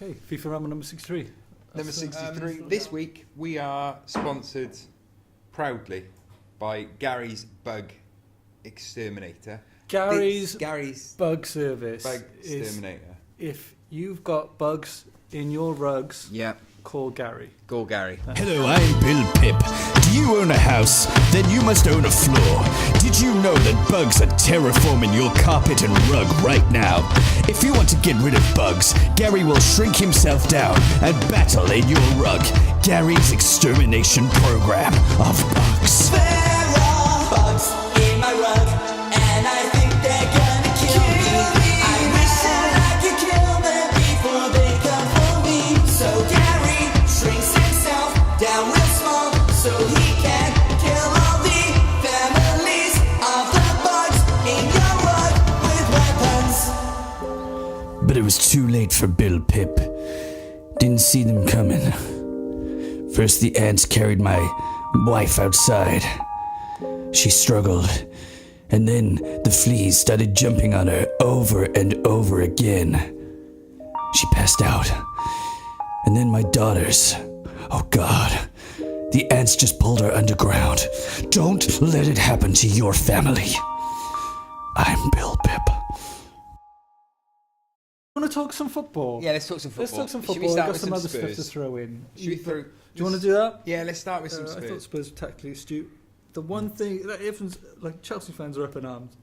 Okay, FIFA Ramble number 63. Number 63. This week we are sponsored proudly by Gary's Bug Exterminator. Gary's Bug Service. Bug Exterminator. If you've got bugs in your rugs, call Gary. Call Gary. Hello, I'm Bill Pip. Do you own a house? Then you must own a floor. Did you know that bugs are terraforming your carpet and rug right now? If you want to get rid of bugs, Gary will shrink himself down and battle in your rug. Gary's extermination program of bugs. There are bugs in my rug, and I think they're gonna kill me. I wish that I could kill them before they come for me. So Gary shrinks himself down real small so he can kill all the families of the bugs in your rug with weapons. But it was too late for Bill Pip. Didn't see them coming. First the ants carried my wife outside. She struggled. And then the fleas started jumping on her over and over again. She passed out. And then my daughters. Oh God. The ants just pulled her underground. Don't let it happen to your family. I'm Bill Pip. Want to talk some football? Yeah, let's talk some football. Let's talk some Should we football. start I've got with some other Spurs? stuff to throw in. Should we throw? Do you want to do that? Yeah, let's start with some I thought Spurs. Spurs were tactically astute. The one thing that everyone's like, Chelsea fans are up in arms.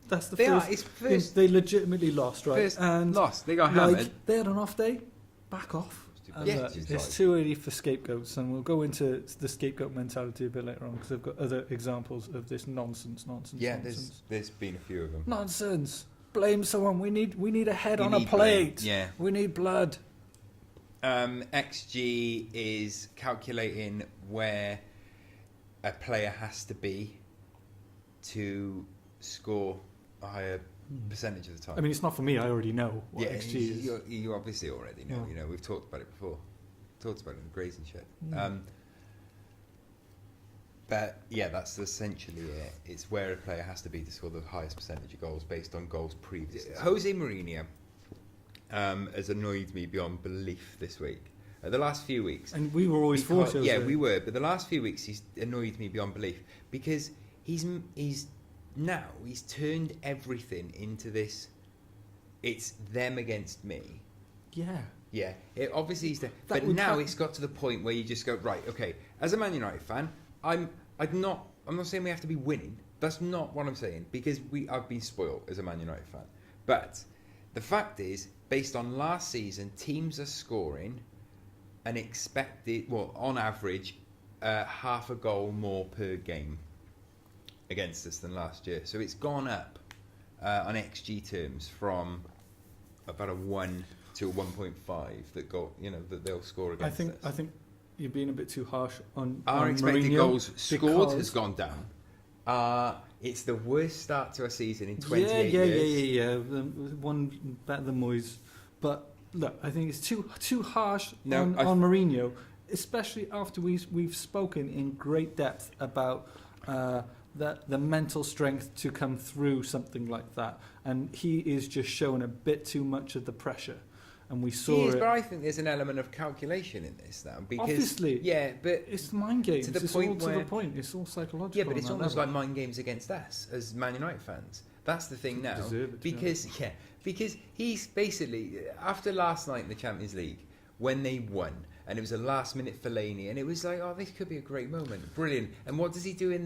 That's the They are. first. It's first. They legitimately lost, right? First and lost. They got like, hammered. they had an off day. Back off. And, Yeah, it's too early for scapegoats, and we'll go into the scapegoat mentality a bit later on because I've got other examples of this nonsense. Yeah, nonsense. there's been a few of them. Nonsense. Blame someone. We need a head You on a need plate. blame, yeah. We need blood. XG is calculating where a player has to be to score a higher percentage of the time. I mean, it's not for me. I already know what yeah, XG is. you obviously already know. Yeah. You know, we've talked about it before. Talked about it in the grazing shed. Mm. But yeah, that's essentially it. It's where a player has to be to score the highest percentage of goals based on goals previously. Jose Mourinho has annoyed me beyond belief this week. The last few weeks. And we were always for Jose. Yeah, we were. But the last few weeks, he's annoyed me beyond belief because he's turned everything into this. It's them against me. Yeah. Yeah, obviously but now it's got to the point where you just go, right, okay, as a Man United fan, I'm not saying we have to be winning. That's not what I'm saying, because I've been spoiled as a Man United fan. But the fact is, based on last season, teams are scoring an expected, on average, half a goal more per game against us than last year. So it's gone up on XG terms from about a 1 to 1.5 that they'll score against us. I think you're being a bit too harsh on Our expected Mourinho goals scored has because- gone down. It's the worst start to a season in 28 years. Yeah. One better than Moyes, but look, I think it's too harsh on Mourinho, especially after we've spoken in great depth about the mental strength to come through something like that, and he is just showing a bit too much of the pressure. And we saw it. But I think there's an element of calculation in this now. Because, obviously. Yeah, but it's mind games. To the it's point all to the point. It's all psychological. Yeah, but it's almost like mind games against us as Man United fans. That's the thing now. Because he's basically, after last night in the Champions League, when they won, and it was a last-minute Fellaini, and it was like, oh, this could be a great moment, brilliant. And what does he do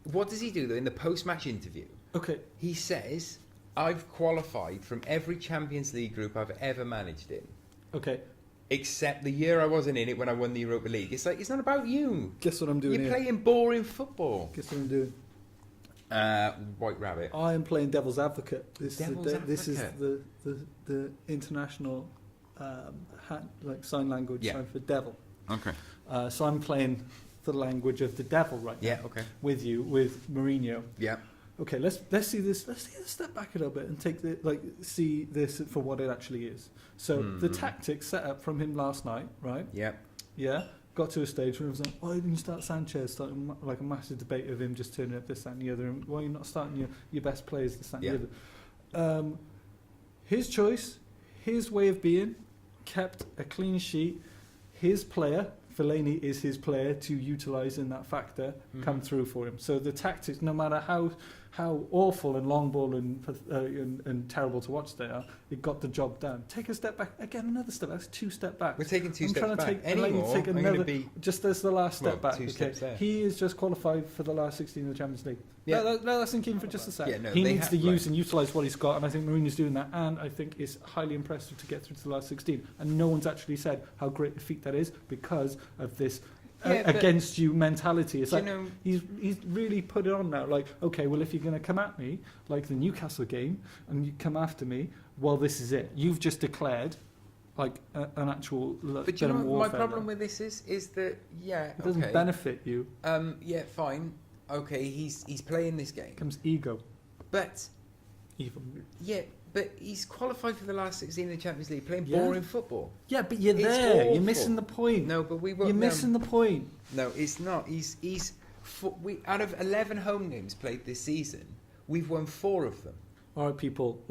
What does he do though in the post-match interview? Okay, he says, I've qualified from every Champions League group I've ever managed in. Okay. Except the year I wasn't in it when I won the Europa League. It's like, it's not about you. Guess what I'm doing You're here? playing boring football. Guess what I'm doing? White Rabbit. I am playing devil's advocate. This is the international sign language sign for devil. Okay. So I'm playing the language of the devil right now. Yeah, okay. With you, with Mourinho. Yeah. Okay, let's see this. Let's step back a little bit and see this for what it actually is. So the tactics set up from him last night, right? Yeah. Yeah. Got to a stage where it was like, why didn't you start Sanchez? Starting like a massive debate of him just turning up this, that, and the other. And why are you not starting your best players, this, that, and the other? His choice, his way of being, kept a clean sheet. His player, Fellaini is his player to utilise in that factor, come through for him. So the tactics, no matter how awful and long ball and terrible to watch they are, it got the job done. Take a step back, again another step back, 2 step back. We're taking 2 steps back. Take another, just as the last step back. 2 steps there. He is just qualified for the last 16 of the Champions League. Yeah. Let us think in for just a sec. Yeah, no, he needs to use and utilise what he's got, and I think Mourinho's doing that, and I think it's highly impressive to get through to the last 16. And no one's actually said how great a feat that is because of this against you mentality. It's like he's really put it on now. Like, okay, well, if you're going to come at me like the Newcastle game and you come after me, well, this is it. You've just declared like an actual. But you know what my problem with this is that it doesn't benefit you. Yeah, fine. Okay, he's playing this game. Comes ego. But but he's qualified for the last 16 in the Champions League, playing boring football. Yeah, but you're there. Awful. You're missing the point. No, but you're missing the point. No, it's not. We out of 11 home games played this season, we've won 4 of them. All right, people,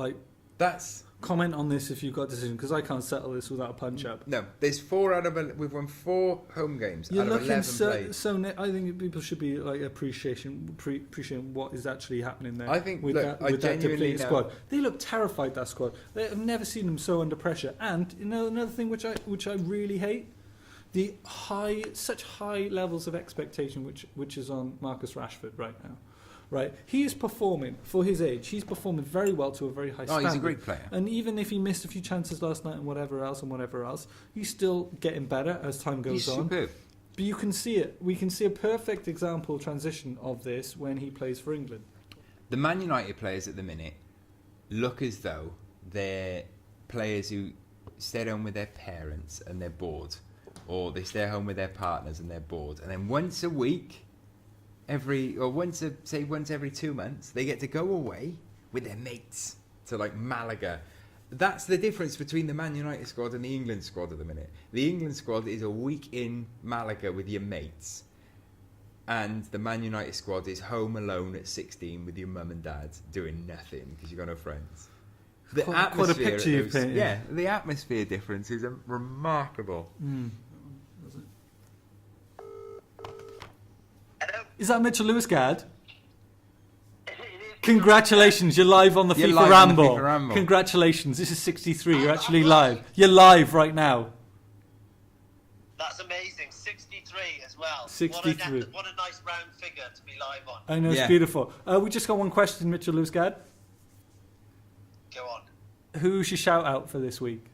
that's. Comment on this if you've got a decision, because I can't settle this without a punch up. No, there's 4 out of we've won 4 home games out of 11 played. I think people should be appreciating what is actually happening there. I think with that depleted squad, they look terrified. That squad, I've never seen them so under pressure. And another thing which I really hate, such high levels of expectation which is on Marcus Rashford right now. Right, he is performing for his age. He's performing very well to a very high standard. He's a great player. And even if he missed a few chances last night and whatever else, he's still getting better as time goes on. Superb. But you can see it. We can see a perfect example transition of this when he plays for England. The Man United players at the minute look as though they're players who stay home with their parents and they're bored, or they stay home with their partners and they're bored, and then once a week. Once every 2 months, they get to go away with their mates to Malaga. That's the difference between the Man United squad and the England squad at the minute. The England squad is a week in Malaga with your mates, and the Man United squad is home alone at 16 with your mum and dad doing nothing because you've got no friends. The quite a picture you've painted. Yeah, the atmosphere difference is remarkable. Is that Mitchell Lewis-Gad? Congratulations, you're live on the FIFA Ramble. Congratulations, this is 63, you're actually live. You're live right now. That's amazing, 63 as well. 63. What a nice round figure to be live on. I know, it's beautiful. We just got one question, Mitchell Lewis-Gad. Go on. Who's your shout out for this week?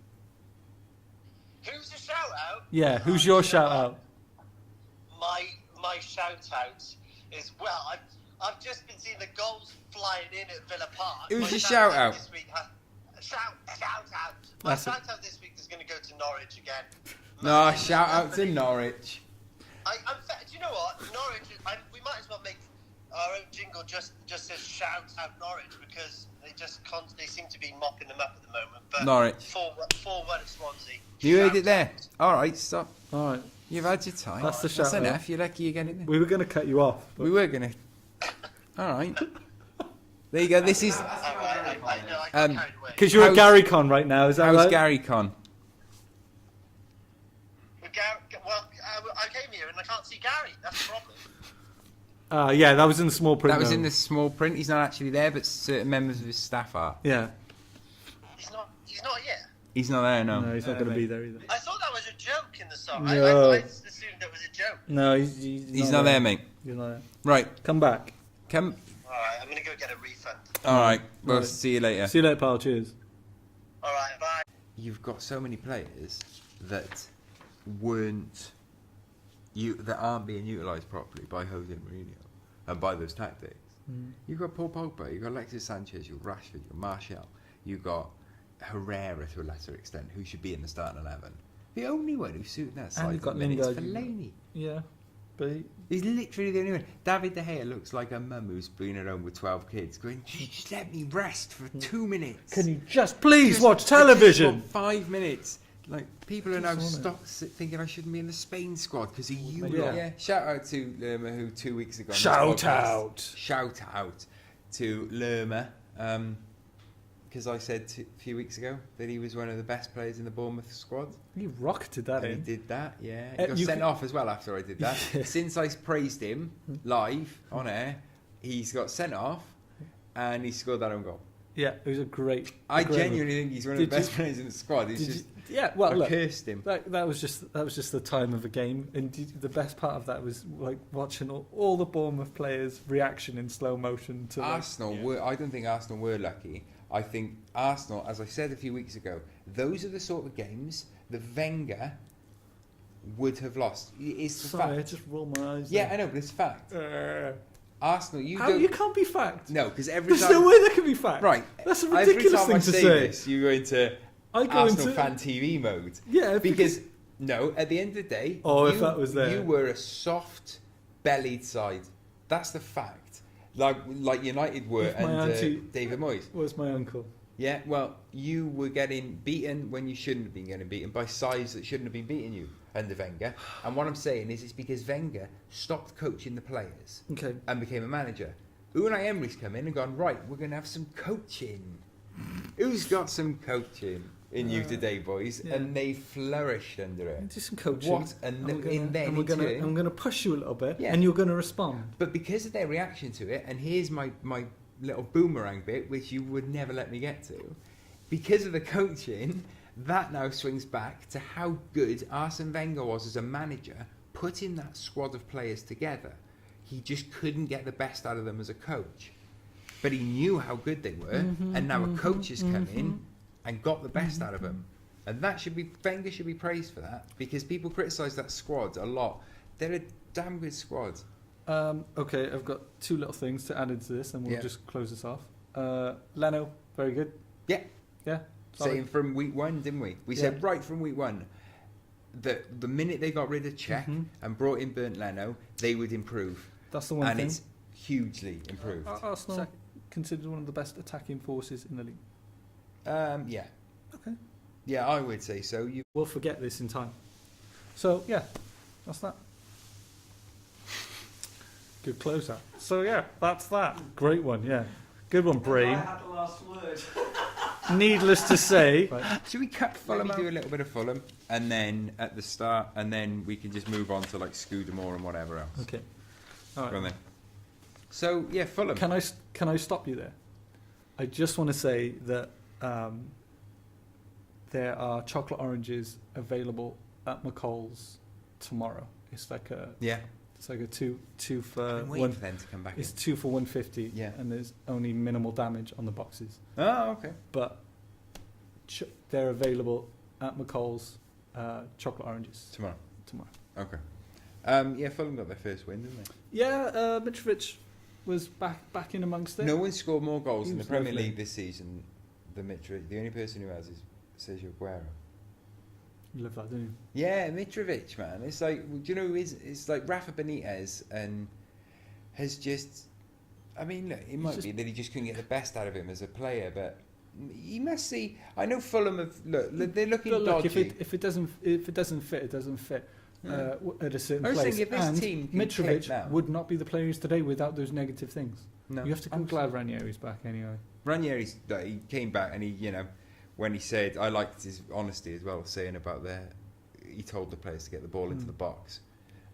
Who's the shout out? Yeah, who's your shout out? My shout out is, I've just been seeing the goals flying in at Villa Park. Who's your shout out? This week shout out. My shout out this week is going to go to Norwich again. No, shout out to Norwich. Do you know what? Norwich, we might as well make our own jingle just says shout out Norwich, because they seem to be mopping them up at the moment. But Norwich. 4-1 at Swansea. You heard it there. All right, stop. All right. You've had your time. That's the shout That's enough. You're lucky you're getting it there. We were going to cut you off. We were going to. All right. There you go. This is... Because you're at Gary Con right now, is that right? How's Gary Con? I came here and I can't see Gary. That's the problem. Yeah, that was in the small print. That was in the small print. He's not actually there, but certain members of his staff are. Yeah. He's not here. He's not there, no. No, he's not going to be there either. I thought that was a joke in the song. No. I assumed that was a joke. No, he's not there, mate. He's not there. Right. Come back. All right, I'm going to go get a refund. All right. Well, see you later. See you later, pal. Cheers. All right, bye. You've got so many players that aren't being utilised properly by Jose Mourinho and by those tactics. You've got Paul Pogba, you've got Alexis Sanchez, you've got Rashford, you've got Martial, you've got Herrera to a lesser extent, who should be in the starting 11. The only one who's suiting that side you've got is Lingard. Fellaini. Yeah, but He's literally the only one. David De Gea looks like a mum who's been at home with 12 kids going, just let me rest for 2 minutes. Can you just please watch television? 5 minutes. Like, people are now thinking I shouldn't be in the Spain squad because of you. Yeah. Shout out to Lerma, who 2 weeks ago... Shout out to Lerma. Because because I said a few weeks ago that he was one of the best players in the Bournemouth squad. You rocketed that And in. he did that, yeah. He got you sent can- off as well after I did that. Since I praised him live on air, he's got sent off and he scored that own goal. Yeah, it was a great. I great genuinely think he's one of the Did best you- players in the squad. He's Did just yeah, well, I look, cursed him. that was just the time of a game, and the best part of that was like watching all the Bournemouth players' reaction in slow motion to Arsenal were. I don't think Arsenal were lucky. I think Arsenal, as I said a few weeks ago, those are the sort of games that Wenger would have lost. It's the Sorry, I fact. just roll my eyes. Yeah, I know, but it's fact. Arsenal, you How don't. you can't be fact? No, because every There's time. no way that can be fact. Right. That's a Every ridiculous time thing I to say say. this, you go into I go Arsenal into fan TV mode. yeah Because no, at the end of the day, Oh, you, if that was there. you were a soft-bellied side. That's the fact. Like United were If my and auntie- David Moyes. Where's my uncle? Yeah, well, you were getting beaten when you shouldn't have been getting beaten by sides that shouldn't have been beating you under Wenger. And what I'm saying is, it's because Wenger stopped coaching the players Okay. and became a manager. Unai Emery's come in and gone, right, we're going to have some coaching. Who's got some coaching in you today, boys? yeah. And they flourished under it. Do some coaching. What? And then we're in gonna, turn- I'm going to push you a little bit, Yeah. and you're going to respond. But because of their reaction to it, and here's my little boomerang bit, which you would never let me get to, because of the coaching, that now swings back to how good Arsene Wenger was as a manager, putting that squad of players together. He just couldn't get the best out of them as a coach. But he knew how good they were, and now a coach has come in and got the best out of them. And that should be, Wenger should be praised for that, because people criticise that squad a lot. They're a damn good squad. Okay, I've got two little things to add into this, and we'll Yeah. just close this off. Leno, very good. Yeah. Yeah. solid. Saying from week one, didn't we? We said right from week one that the minute they got rid of Czech and brought in Bernd Leno, they would improve. That's the one And thing. it's hugely improved. Arsenal considered one of the best attacking forces in the league. Yeah. Okay. Yeah, I would say so. We'll forget this in time. So yeah, that's that. Good close up. So yeah, that's that. Great one. Yeah, good one, Brave. I had the last word. Needless to say, Should we cut Fulham? Maybe do a little bit of Fulham, and then at the start, and then we can just move on to like Scudamore and whatever else. okay. All right. Go on then. So yeah, Fulham. Can I stop you there? I just want to say that there are chocolate oranges available at McCall's tomorrow. It's like a Yeah. two for I'm waiting one. for them to come back. It's In. 2 for 150. Yeah. And there's only minimal damage on the boxes, Oh, okay. but they're available at McCall's. Chocolate oranges Tomorrow. tomorrow. Okay. Yeah, Fulham got their first win, didn't they? Yeah, Mitrovic was back in amongst it. No one scored more goals He in the was Premier lovely. League this season than Mitrovic. The only person who has is Sergio Aguero. You love that, don't you? Yeah, Mitrovic, man. It's like, do you know who is? It's like Rafa Benitez, and has just. I mean, look, it might just- be that he just couldn't get the best out of him as a player, but he must see. I know Fulham have they're looking But look, dodgy. if it doesn't fit, it doesn't fit. At a certain I was place. thinking if this and team can click Mitrovic now- would not be the player he is today without those negative things. No, You have to. I'm glad Ranieri's back anyway. Ranieri's he came back and he, when he said, I liked his honesty as well, saying about he told the players to get the ball into the box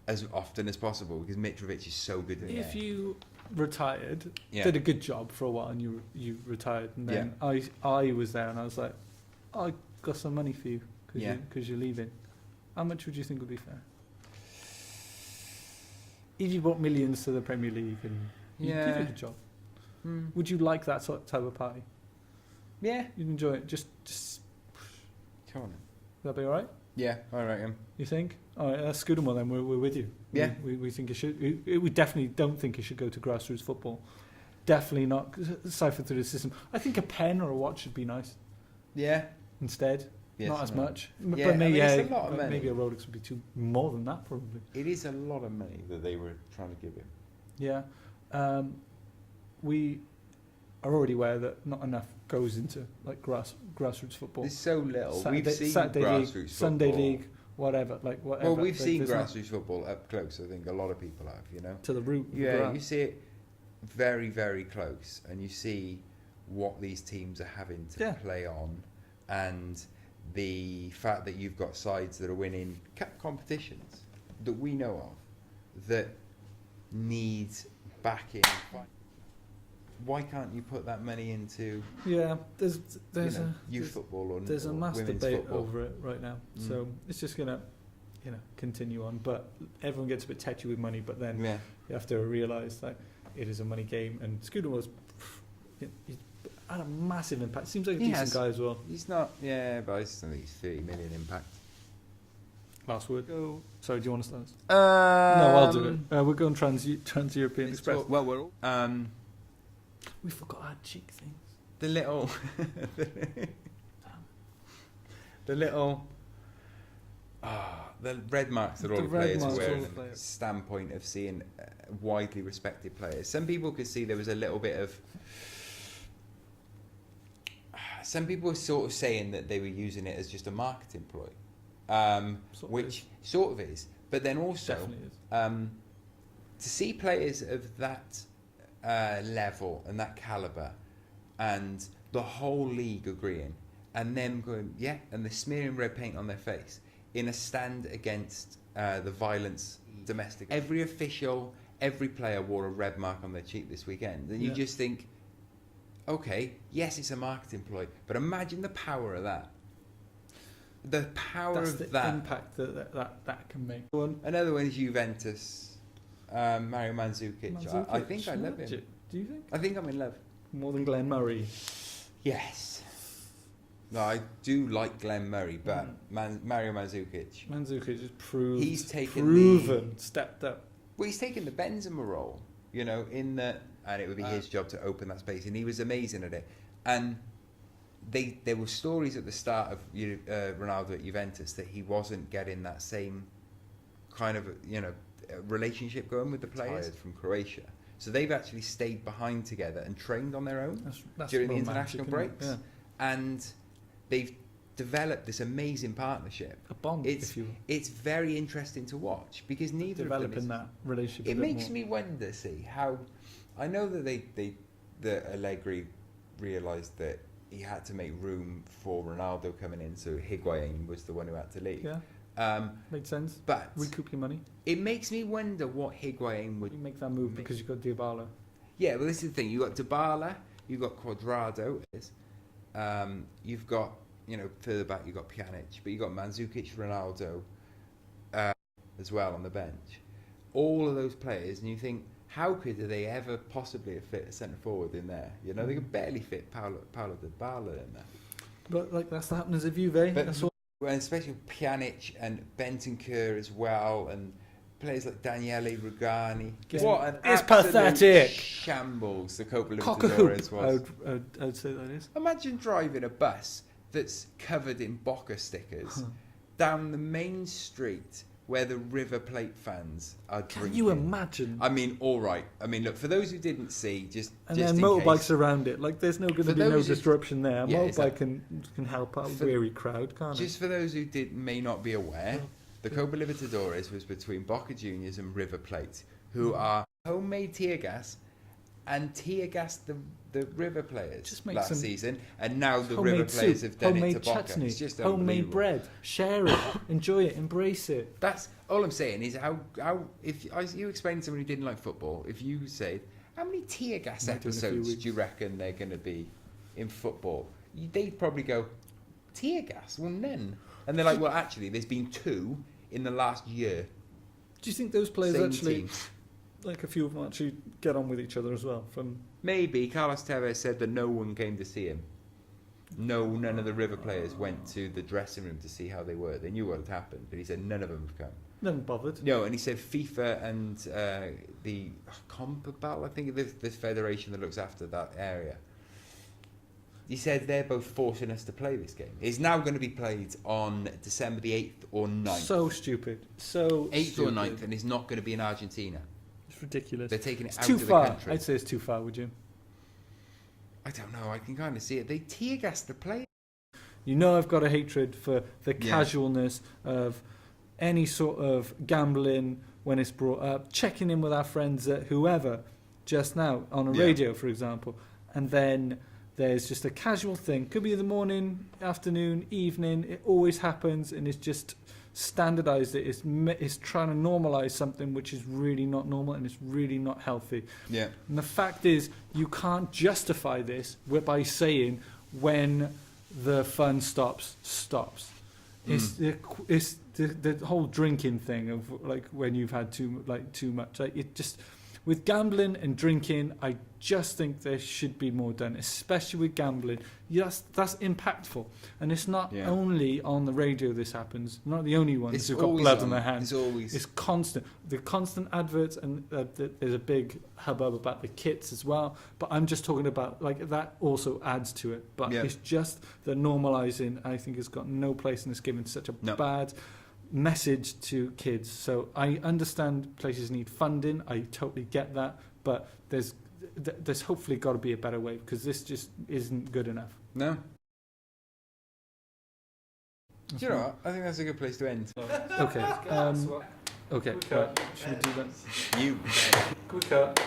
as often as possible because Mitrovic is so good in the If air. you retired, Yeah. did a good job for a while, and you retired, and then I was there, and I was like, I got some money for you because you're leaving. How much would you think would be fair? If you brought millions to the Premier League and you did a good job, would you like that type of party? Yeah. You'd enjoy it. Just Come on. that'd be all right. Yeah, I reckon. You think? All right, that's good. Well, then we're with you. Yeah. We think it should. We definitely don't think it should go to grassroots football. Definitely not siphon through the system. I think a pen or a watch should be nice Yeah. instead. Yes, not as right. much. Yeah, But maybe, it's a lot of but money. maybe a Rolex would be more than that probably. It is a lot of money that they were trying to give him. Yeah. We are already aware that not enough goes into like grassroots football. There's so little. Saturday, We've seen Saturday grassroots League, football. Sunday League, whatever. Well, we've seen there's not grassroots football up close. I think a lot of people have. to the root. of the Yeah, grass. you see it very, very close, and you see what these teams are having to play on, and the fact that you've got sides that are winning cup competitions that we know of that need backing. Why can't you put that money into there's youth football or there's a mass women's debate football over it right now. So it's just gonna continue on, but everyone gets a bit tetchy with money, but then you have to realise that it is a money game, and Scudder was he's had a massive impact. Seems like a decent guy as well. He's not, but I just think he's 30 million impact. Last word. Sorry, do you want to start? No, I'll do it. We're going Trans-European Express. Well, we're all... we forgot our cheek things. The little... the red marks that all the players are wearing, from a standpoint of seeing widely respected players. Some people could see there was a little bit of... Some people were sort of saying that they were using it as just a marketing ploy. Which sort of is, but then also to see players of that level and that caliber, and the whole league agreeing, and them going and they're smearing red paint on their face in a stand against the violence domestic. Every official, every player wore a red mark on their cheek this weekend, and you just think, okay, yes, it's a marketing ploy, but imagine the power of that. The power That's of the that impact that can make. Another one is Juventus. Mario Mandzukic. I think I love him. Do you think? I think I'm in love. More than Glenn Murray. Yes. No, I do like Glenn Murray, but Mario Mandzukic. Mandzukic has proved. He's taken stepped up. Well, he's taken the Benzema role, in the, and it would be his job to open that space, and he was amazing at it. And there were stories at the start of Ronaldo at Juventus that he wasn't getting that same kind of relationship going with the players from Croatia. So they've actually stayed behind together and trained on their own during the international breaks, and they've developed this amazing partnership. A bond, if you will. It's very interesting to watch because neither developing of them that relationship. It makes me wonder, how I know that that Allegri realised that he had to make room for Ronaldo coming in, so Higuain was the one who had to leave. Makes sense. But recoup your money. It makes me wonder what Higuain would... You make that move because you've got Dybala. Yeah, well, this is the thing. You've got Dybala, you've got Cuadrado, you've got, further back you've got Pjanic, but you've got Mandzukic, Ronaldo as well on the bench. All of those players, and you think, how could they ever possibly have fit a centre forward in there? They could barely fit Paulo Dybala in there. But that's the happenings of Juve. But especially Pjanic and Bentancur as well, and players like Daniele Rugani. What an pathetic shambles the Copa Libertadores was. I would say that is. Imagine driving a bus that's covered in Boca stickers down the main street where the River Plate fans are drinking. Can you imagine? I mean, all right. I mean, look, for those who didn't see, and then motorbikes around it. There's going to be no disruption there. A motorbike can help out a weary crowd, can't it? Just for those who may not be aware, the Copa Libertadores was between Boca Juniors and River Plate, who are homemade tear gas and tear gassed the River players last season, and now the River players have done it to Boca. Chutney, it's just homemade bread. Share it, enjoy it, embrace it. That's all I'm saying. Is how if you explain to someone who didn't like football, if you say how many tear gas episodes do you reckon they're going to be in football, they'd probably go tear gas. Well, none. And they're like, well, actually, there's been 2 in the last year. Do you think those players actually? A few of them actually get on with each other as well. Maybe Carlos Tevez said that no one came to see him. None of the River players went to the dressing room to see how they were. They knew what had happened, but he said none of them have come. None bothered. No, and he said FIFA and the CONMEBOL, I think this federation that looks after that area. He said they're both forcing us to play this game. It's now going to be played on December the 8th or 9th. So stupid. 8th or 9th, and it's not going to be in Argentina. It's ridiculous. They're taking it out of the country. I'd say it's too far, would you? I don't know. I can kind of see it. They tear gas the play. I've got a hatred for the casualness of any sort of gambling when it's brought up, checking in with our friends at whoever just now on a radio, for example, and then there's just a casual thing. Could be in the morning, afternoon, evening. It always happens, and it's just standardized it. It's trying to normalize something which is really not normal and it's really not healthy. Yeah. And the fact is, you can't justify this by saying when the fun stops. It's the whole drinking thing of like when you've had too much. Like it just with gambling and drinking, I just think there should be more done, especially with gambling. Yes, that's impactful, and it's not only on the radio. This happens. Not the only ones who've got blood on their hands. It's constant. The constant adverts, and there's a big hubbub about the kits as well. But I'm just talking about like that also adds to it. But it's just the normalising. I think has got no place in this, given such a bad message to kids. So I understand places need funding. I totally get that, but there's hopefully got to be a better way, because this just isn't good enough. No. Do you know what? I think that's a good place to end. Okay. Okay. Should we do that? You. Quick cut.